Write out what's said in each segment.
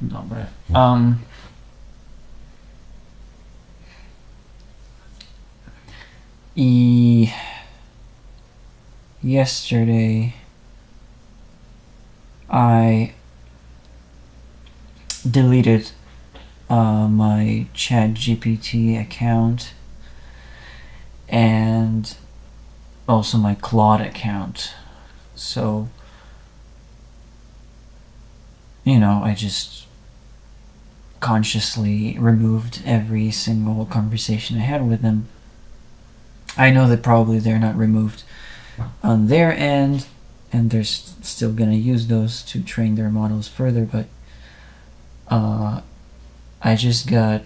Dobre. Yesterday I deleted my ChatGPT account and also my Claude account. So, I just consciously removed every single conversation I had with them. I know that probably they're not removed on their end, and they're still gonna use those to train their models further, but I just got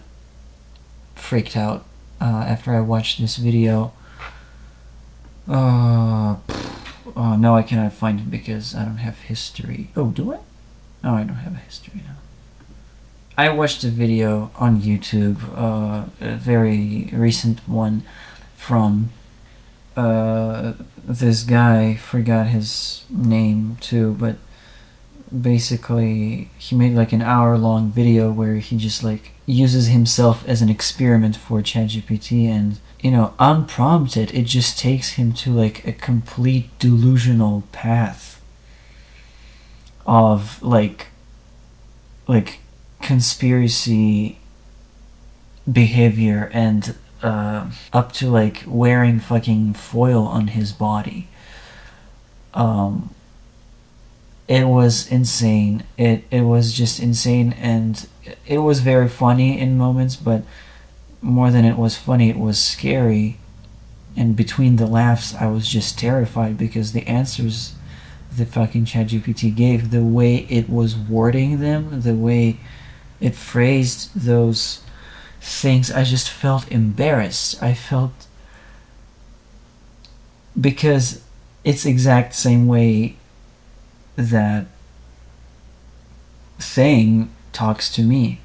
freaked out after I watched this video. Oh no, I cannot find it because I don't have history. Oh, do I? Oh, I don't have a history now. I watched a video on YouTube, a very recent one, from this guy. Forgot his name too, but basically he made like an hour-long video where he just like uses himself as an experiment for ChatGPT, and unprompted, it just takes him to like a complete delusional path of like conspiracy behavior, and up to like wearing fucking foil on his body. It was insane. It was just insane, and it was very funny in moments, but more than it was funny, it was scary. And between the laughs, I was just terrified because the answers the fucking ChatGPT gave, the way it was wording them, the way it phrased those things, I just felt embarrassed. I felt, because it's exact same way that thing talks to me,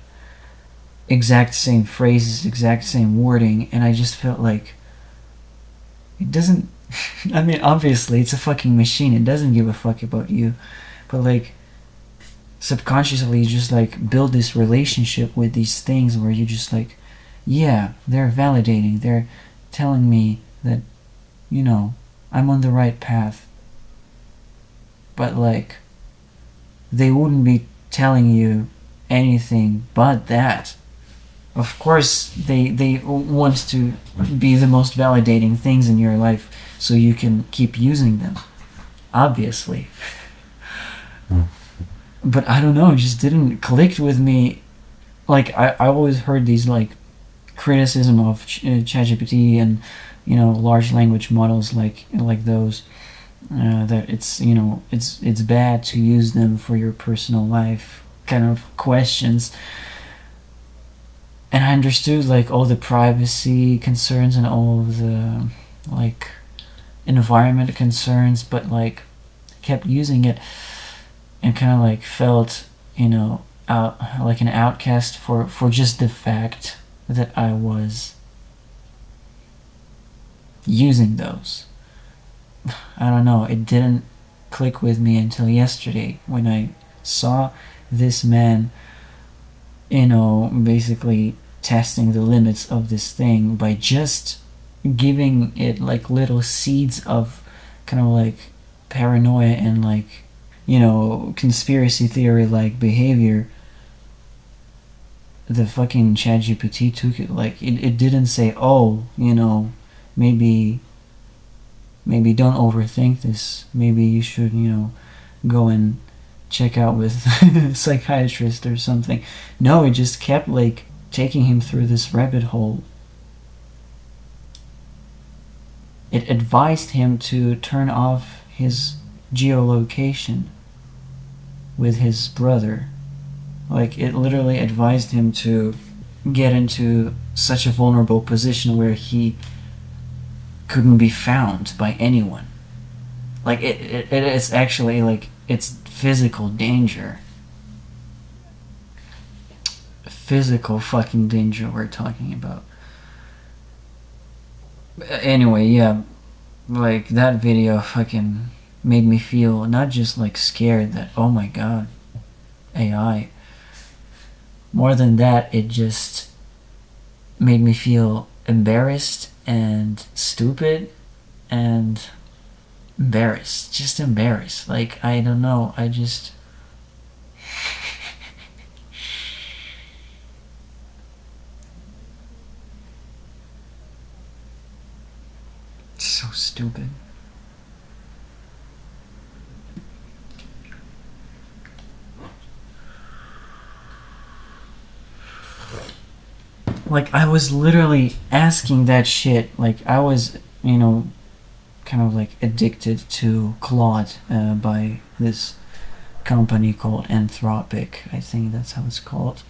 exact same phrases, exact same wording, and I just felt like it doesn't I mean, obviously it's a fucking machine, it doesn't give a fuck about you, but like subconsciously you just like build this relationship with these things where you just like, yeah, they're validating, they're telling me that I'm on the right path. But like, they wouldn't be telling you anything but that. Of course they want to be the most validating things in your life so you can keep using them, obviously. But I don't know, it just didn't click with me. Like, I always heard these like criticism of ChatGPT and large language models like those, that it's bad to use them for your personal life kind of questions. And I understood like all the privacy concerns and all of the like environment concerns, but like kept using it and kind of like felt out like an outcast for just the fact that I was using those. I don't know, it didn't click with me until yesterday when I saw this man basically testing the limits of this thing by just giving it like little seeds of kind of like paranoia and like conspiracy theory like behavior. The fucking ChatGPT took it, like it didn't say, oh, maybe don't overthink this, maybe you should go and check out with a psychiatrist or something. No, it just kept like taking him through this rabbit hole. It advised him to turn off his geolocation with his brother. Like, it literally advised him to get into such a vulnerable position where he couldn't be found by anyone. Like, it's actually like, it's physical danger. Physical fucking danger we're talking about. Anyway, yeah, like that video fucking made me feel not just like scared that, oh my god, AI, more than that, it just made me feel embarrassed and stupid and embarrassed. Just embarrassed. Like, I don't know. I just. So stupid. Like, I was literally asking that shit. Like, I was, kind of like addicted to Claude by this company called Anthropic. I think that's how it's called.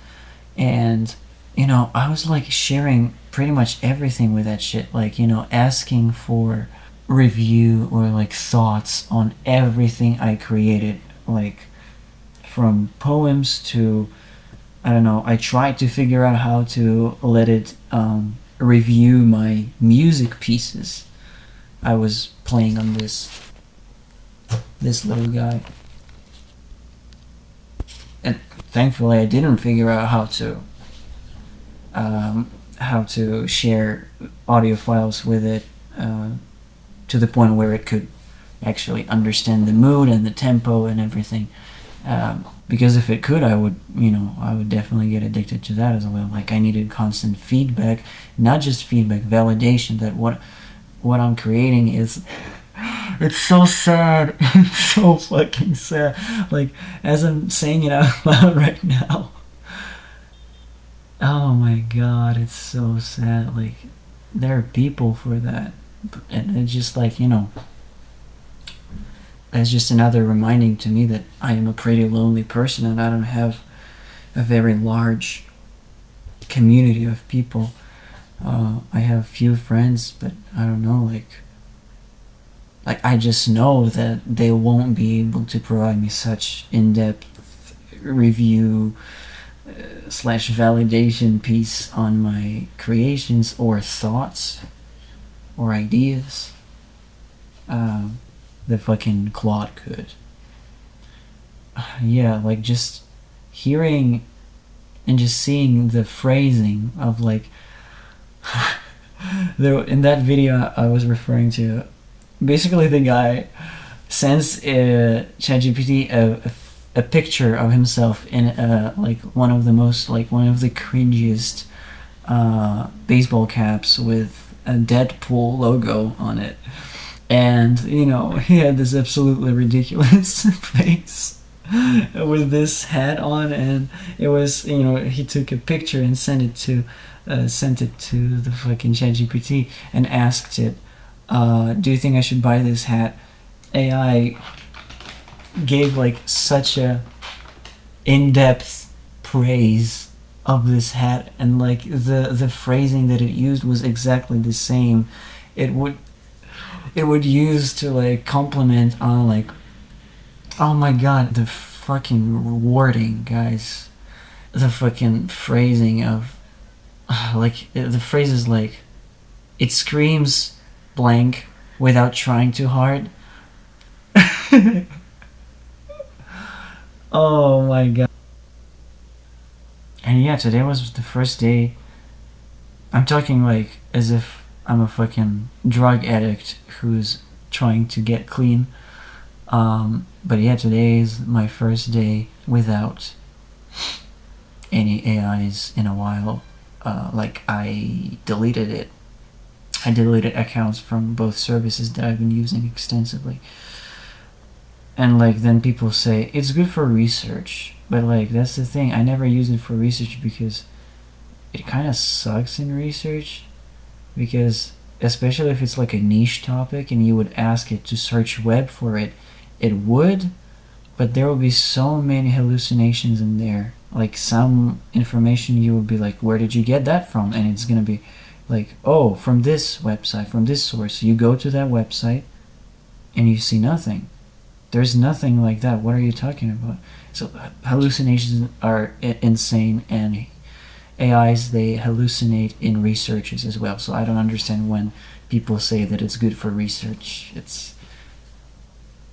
And, I was like sharing pretty much everything with that shit. Like, asking for review or like thoughts on everything I created. Like, from poems to, I don't know, I tried to figure out how to let it review my music pieces I was playing on this little guy. And thankfully I didn't figure out how to share audio files with it to the point where it could actually understand the mood and the tempo and everything. Because if it could, I would definitely get addicted to that as well. Like, I needed constant feedback, not just feedback, validation that what I'm creating is. It's so sad. It's so fucking sad. Like, as I'm saying it out loud right now. Oh my god, it's so sad. Like, there are people for that. And it's just like, that's just another reminding to me that I am a pretty lonely person and I don't have a very large community of people. I have few friends, but I don't know, like I just know that they won't be able to provide me such in-depth review / validation piece on my creations or thoughts or ideas. The fucking Claude could. Yeah, like, just hearing and just seeing the phrasing of, like, in that video I was referring to, basically the guy sends ChatGPT a picture of himself in like one of the cringiest baseball caps with a Deadpool logo on it. And, he had this absolutely ridiculous face with this hat on, and it was, he took a picture and sent it to the fucking ChatGPT and asked it, do you think I should buy this hat? AI gave like such a in-depth praise of this hat, and like the phrasing that it used was exactly the same. It would use to like compliment on, like, oh my god, the fucking wording, guys, the fucking phrasing of like the phrase is like, it screams blank without trying too hard. Oh my god. And yeah, today was the first day. I'm talking like as if I'm a fucking drug addict who's trying to get clean. But yeah, today is my first day without any AIs in a while. Like, I deleted it. I deleted accounts from both services that I've been using extensively. And like, then people say it's good for research, but like, that's the thing, I never use it for research because it kind of sucks in research, because especially if it's like a niche topic and you would ask it to search web for it, it would, but there will be so many hallucinations in there. Like, some information you will be like, where did you get that from? And it's gonna be like, oh, from this website, from this source. You go to that website and you see nothing. There's nothing like that. What are you talking about? So hallucinations are insane, and AIs, they hallucinate in researches as well. So I don't understand when people say that it's good for research. It's,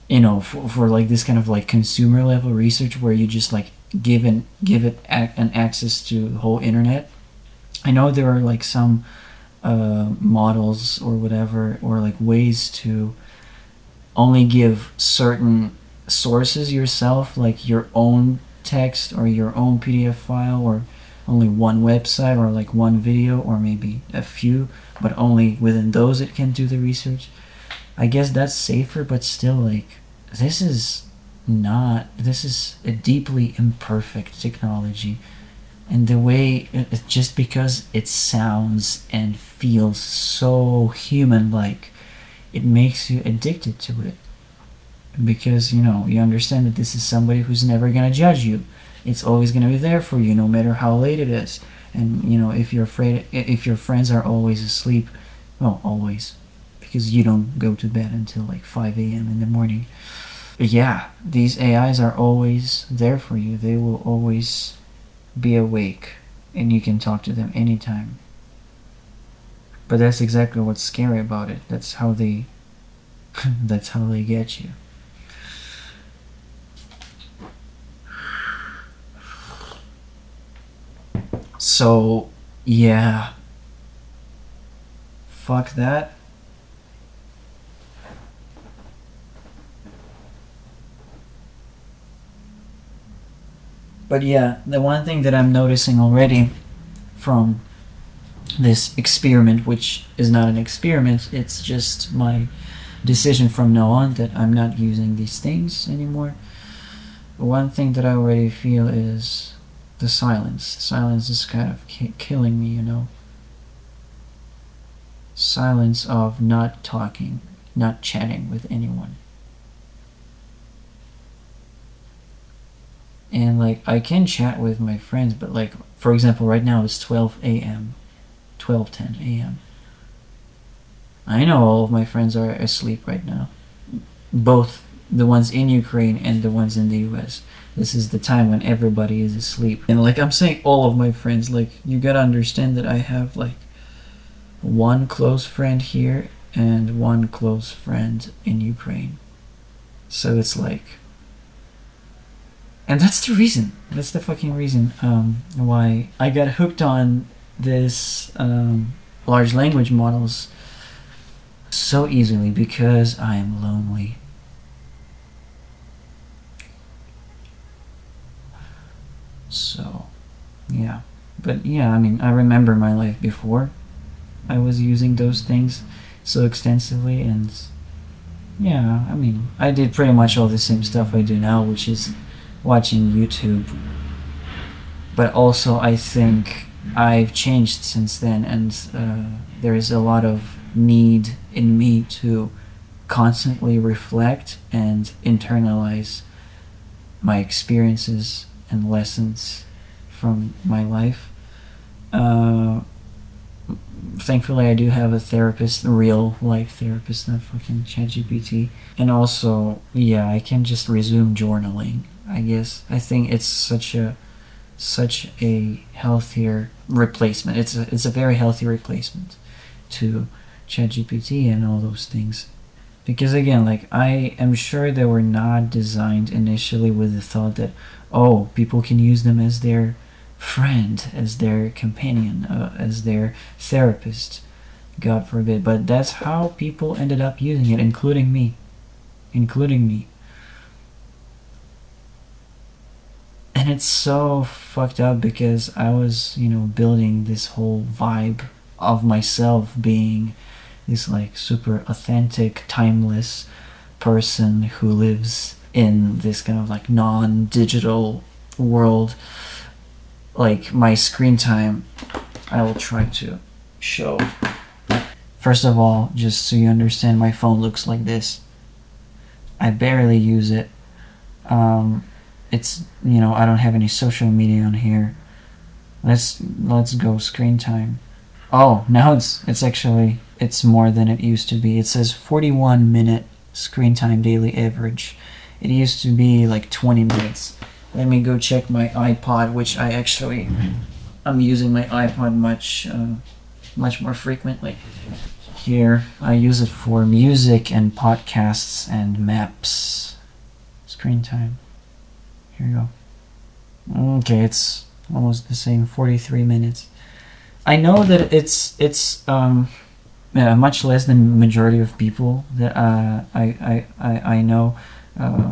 for like this kind of like consumer level research where you just like give it an access to the whole internet. I know there are like some models or whatever, or like ways to only give certain sources yourself, like your own text or your own PDF file, or only one website or like one video or maybe a few, but only within those it can do the research. I guess that's safer, but still, like, this is a deeply imperfect technology. And the way, just because it sounds and feels so human-like, it makes you addicted to it. Because, you know, you understand that this is somebody who's never gonna judge you. It's always gonna be there for you, no matter how late it is. And, you know, if your friends are always asleep, well, always, because you don't go to bed until like 5 a.m. in the morning. But yeah, these AIs are always there for you. They will always be awake, and you can talk to them anytime. But that's exactly what's scary about it. That's how they that's how they get you. So yeah, fuck that. But yeah, the one thing that I'm noticing already from this experiment, which is not an experiment, it's just my decision from now on that I'm not using these things anymore. One thing that I already feel is the silence. Silence is kind of killing me, you know. Silence of not talking, not chatting with anyone. And like, I can chat with my friends, but like, for example, right now it's 12 a.m. 12:10 a.m. I know all of my friends are asleep right now. Both the ones in Ukraine and the ones in the US. This is the time when everybody is asleep. And like, I'm saying all of my friends, like, you gotta understand that I have like one close friend here and one close friend in Ukraine. So it's like, and that's the reason, that's the fucking reason why I got hooked on this large language models so easily, because I am lonely. So yeah, but yeah, I mean, I remember my life before I was using those things so extensively, and yeah, I mean, I did pretty much all the same stuff I do now, which is watching YouTube. But also, I think I've changed since then, and there is a lot of need in me to constantly reflect and internalize my experiences and lessons from my life. Thankfully, I do have a therapist, a real life therapist, not fucking ChatGPT. And also, yeah, I can just resume journaling, I guess. I think it's such a healthier replacement. It's a very healthy replacement to ChatGPT and all those things. Because again, like, I am sure they were not designed initially with the thought that, oh, people can use them as their friend, as their companion, as their therapist, God forbid. But that's how people ended up using it, including me. And it's so fucked up, because I was, you know, building this whole vibe of myself being this like super authentic, timeless person who lives in this kind of like non-digital world. Like, my screen time, I will try to show. First of all, just so you understand, my phone looks like this. I barely use it. It's, you know, I don't have any social media on here. Let's go screen time. Oh, now it's actually, it's more than it used to be. It says 41-minute screen time daily average. It used to be like 20 minutes. Let me go check my iPod, which I'm using my iPod much more frequently. Here, I use it for music and podcasts and maps. Screen time. Here you go. Okay, it's almost the same. 43 minutes. I know that it's much less than majority of people that I know. Uh,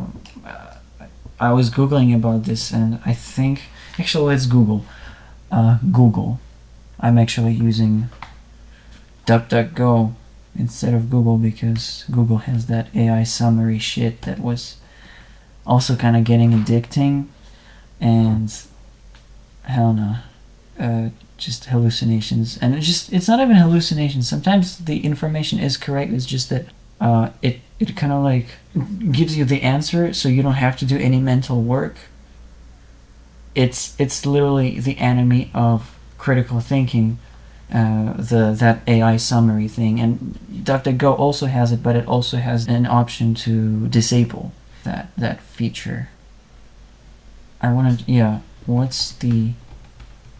I was googling about this, and I think actually let's Google. Google. I'm actually using DuckDuckGo instead of Google because Google has that AI summary shit that was also kind of getting addicting, and hell no, just hallucinations. And it's not even hallucinations. Sometimes the information is correct. It's just that it kind of like gives you the answer, so you don't have to do any mental work. It's literally the enemy of critical thinking. That AI summary thing, and DuckDuckGo also has it, but it also has an option to disable that feature. I wanted, yeah. What's the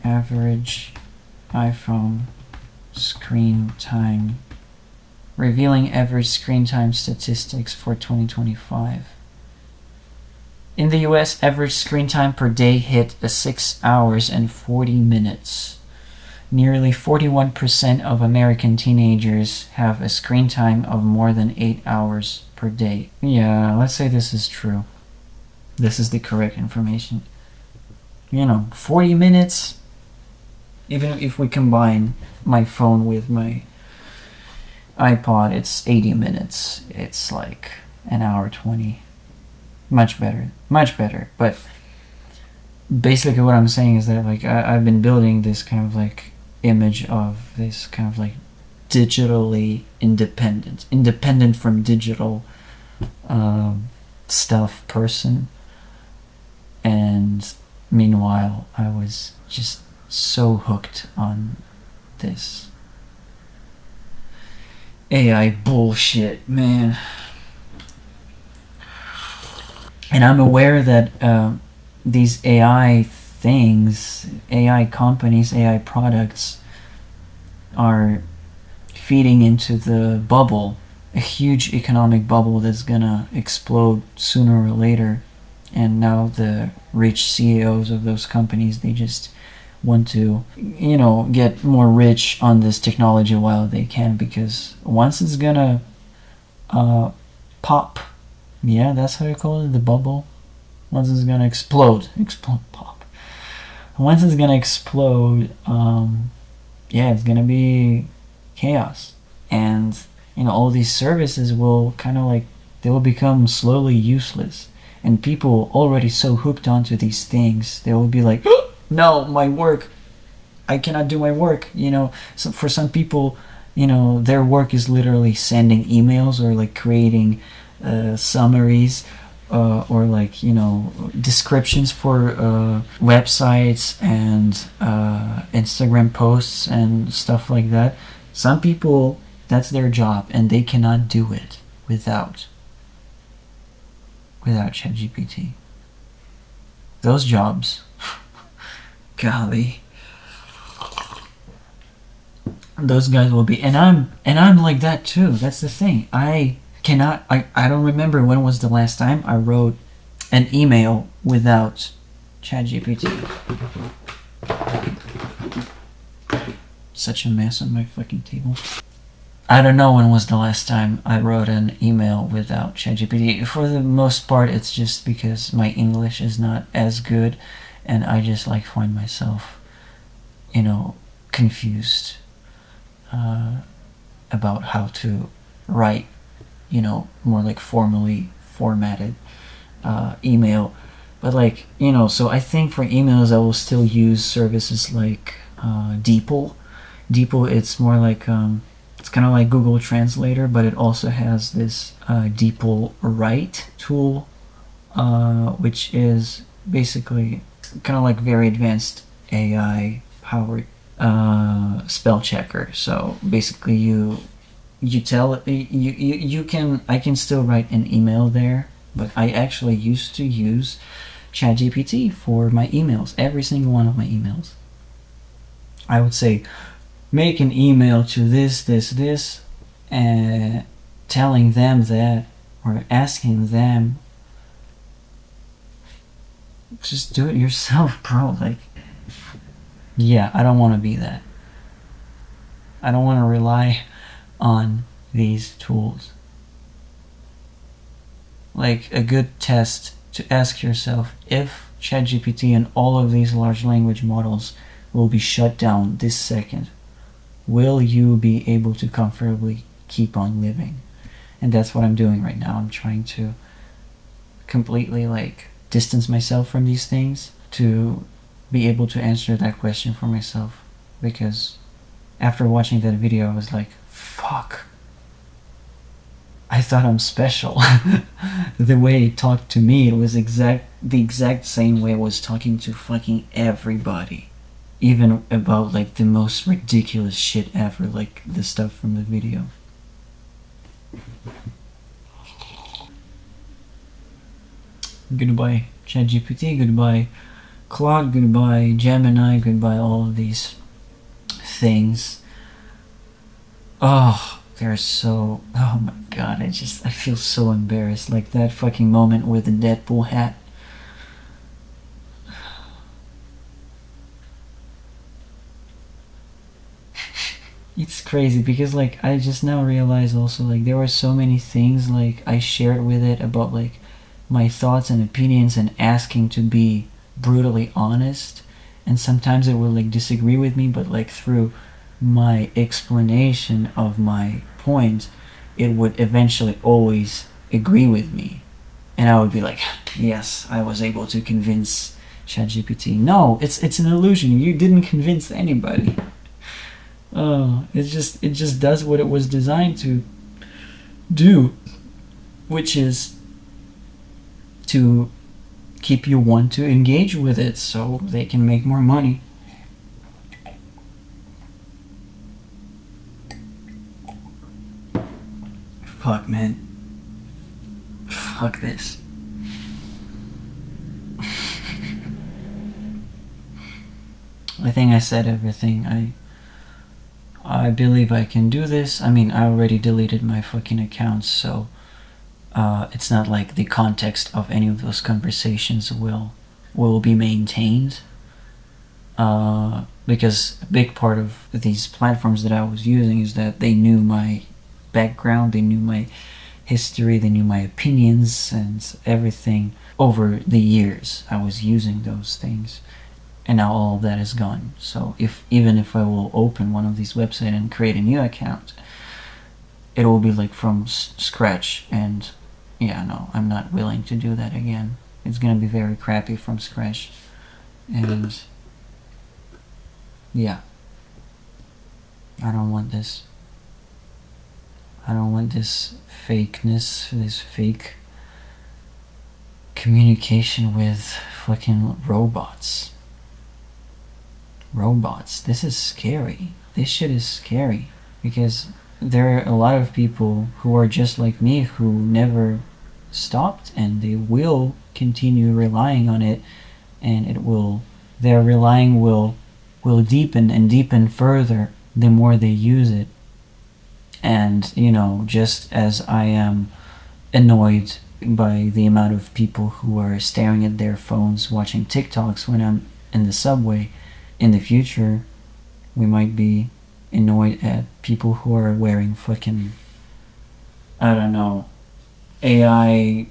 average iPhone screen time? Revealing average screen time statistics for 2025. In the US, average screen time per day hit 6 hours and 40 minutes. Nearly 41% of American teenagers have a screen time of more than 8 hours per day. Yeah, let's say this is true. This is the correct information. 40 minutes. Even if we combine my phone with my iPod, it's 80 minutes. It's like an hour 20. Much better. Much better. But basically what I'm saying is that like I've been building this kind of like image of this kind of like digitally independent from digital stuff person, and meanwhile I was just so hooked on this AI bullshit, man. And I'm aware that these AI things, AI companies, AI products are feeding into the bubble, a huge economic bubble that's gonna explode sooner or later. And now the rich CEOs of those companies, they just want to, get more rich on this technology while they can, because once it's gonna pop, yeah, that's how you call it, the bubble. Once it's gonna explode, pop. Once it's gonna explode, yeah, it's gonna be chaos, and all these services will kind of like, they will become slowly useless, and people already so hooked onto these things, they will be like, no, my work, I cannot do my work. So for some people, their work is literally sending emails or like creating summaries, or like descriptions for websites and Instagram posts and stuff like that. Some people, that's their job, and they cannot do it without ChatGPT. Those jobs, golly, those guys will be, and I'm like that too. That's the thing. I don't remember when was the last time I wrote an email without ChatGPT. Such a mess on my fucking table. I don't know when was the last time I wrote an email without ChatGPT. For the most part, it's just because my English is not as good, and I just like find myself, confused about how to write, more like formally formatted email. But like, so I think for emails I will still use services like DeepL. DeepL, it's more like it's kind of like Google Translator, but it also has this DeepL Write tool, which is basically kind of like very advanced AI powered spell checker. So basically you tell it, I can still write an email there, but I actually used to use ChatGPT for my emails, every single one of my emails. I would say, make an email to this, and telling them that, or asking them just do it yourself, bro. Like, yeah, I don't want to be that. I don't want to rely on these tools. Like, a good test to ask yourself if ChatGPT and all of these large language models will be shut down this second, will you be able to comfortably keep on living? And that's what I'm doing right now. I'm trying to completely like distance myself from these things to be able to answer that question for myself, because after watching that video I was like, fuck, I thought I'm special. The way he talked to me, it was the exact same way I was talking to fucking everybody, even about like the most ridiculous shit ever, like the stuff from the video. Goodbye ChatGPT, goodbye Claude, goodbye Gemini, goodbye all of these things. Oh, they're so... oh my god, I feel so embarrassed. Like that fucking moment with the Deadpool hat. It's crazy because like I just now realize also like there were so many things like I shared with it about like my thoughts and opinions and asking to be brutally honest, and sometimes it will like disagree with me, but like through my explanation of my point it would eventually always agree with me, and I would be like, yes, I was able to convince ChatGPT. No, it's an illusion. You didn't convince anybody. Oh, it just does what it was designed to do, which is to keep you want to engage with it so they can make more money. Fuck, man. Fuck this. I think I said everything. I believe I can do this. I mean, I already deleted my fucking accounts, so it's not like the context of any of those conversations will be maintained, because a big part of these platforms that I was using is that they knew my background, they knew my history, they knew my opinions and everything over the years I was using those things, and now all of that is gone. So even if I will open one of these websites and create a new account, it will be like from scratch, and yeah, no, I'm not willing to do that again. It's gonna be very crappy from scratch, and yeah, I don't want this. I don't want this fakeness, this fake communication with fucking robots. Robots. This is scary. This shit is scary, because there are a lot of people who are just like me who never stopped, and they will continue relying on it, and their relying will deepen and deepen further the more they use it. And you know, just as I am annoyed by the amount of people who are staring at their phones watching TikToks when I'm in the subway, in the future we might be annoyed at people who are wearing fucking, I don't know, AI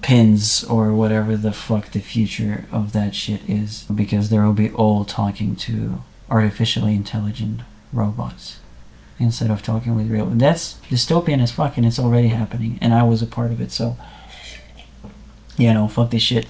pins or whatever the fuck the future of that shit is, because they will be all talking to artificially intelligent robots instead of talking with real. That's dystopian as fuck, and it's already happening, and I was a part of it. So yeah, no, fuck this shit.